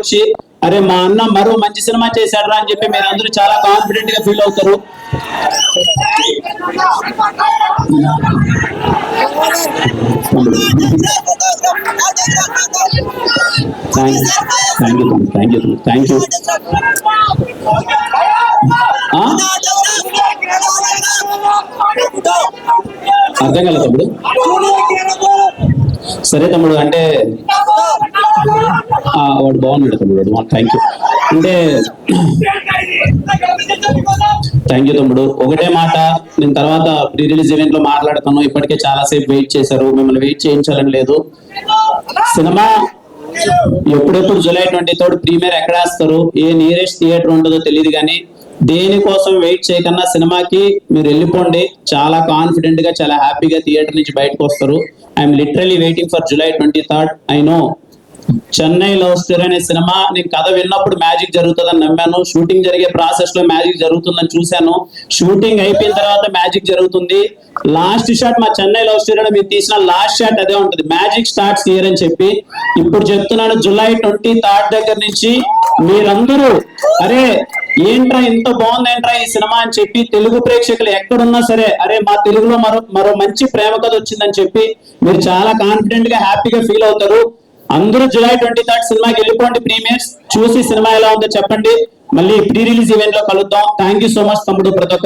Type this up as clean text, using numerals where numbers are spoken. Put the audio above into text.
వచ్చి అరే మా అన్న మరో మంచి సినిమా చేశాడు అని చెప్పి మీరు అందరూ చాలా కాన్ఫిడెంట్ గా ఫీల్ అవుతారు. Thank you. అర్థం కదా తమ్ముడు? సరే తమ్ముడు, అంటే వాడు బాగున్నాడు తమ్ముడు. Thank you. అంటే థ్యాంక్ యూ తమ్ముడు. ఒకటే మాట, నేను తర్వాత ప్రీ రిలీజ్ ఈవెంట్ లో మాట్లాడతాను. ఇప్పటికే చాలా సేపు వెయిట్ చేశారు, మిమ్మల్ని వెయిట్ చేయించాలని లేదు. సినిమా ఎప్పుడెప్పుడు జూలై 23 ప్రీమియర్ ఎక్కడ వేస్తారు, ఏ నియరెస్ట్ థియేటర్ ఉంటుందో తెలియదు, కానీ దేనికోసం వెయిట్ చేయకన్నా సినిమాకి మీరు వెళ్ళిపోండి. చాలా కాన్ఫిడెంట్ గా, చాలా హ్యాపీగా థియేటర్ నుంచి బయటకు వస్తారు. I'm literally waiting for July 23. I know Chennai love story అనే సినిమా, నేను కథ విన్నప్పుడు మ్యాజిక్ జరుగుతుందని నమ్మాను. షూటింగ్ జరిగే ప్రాసెస్ లో మ్యాజిక్ జరుగుతుందని చూశాను. షూటింగ్ అయిపోయిన తర్వాత మ్యాజిక్ జరుగుతుంది. లాస్ట్ షాట్ మా చెన్నై లవ్ స్టోరీలో మీరు తీసిన లాస్ట్ షాట్ అదే ఉంటుంది. మ్యాజిక్ స్టార్ట్స్ హియర్ అని చెప్పి ఇప్పుడు చెప్తున్నాను. జూలై 23 దగ్గర నుంచి మీరందరూ అరే ఏంట్రా ఇంత బాగుందేంట్రా ఈ సినిమా అని చెప్పి తెలుగు ప్రేక్షకులు ఎక్కడున్నా సరే అరే మా తెలుగులో మరో మంచి ప్రేమ కథ వచ్చిందని చెప్పి మీరు చాలా కాన్ఫిడెంట్ గా హ్యాపీగా ఫీల్ అవుతారు. అందరూ జూలై 23 సినిమాకి వెళ్ళిపోండి. ప్రీమియర్స్ చూసి సినిమా ఎలా ఉందో చెప్పండి. మళ్ళీ ప్రీ రిలీజ్ ఈవెంట్ లో కలుద్దాం. థ్యాంక్ యూ సో మచ్ తమ్ముడు. ప్రతి ఒక్కరు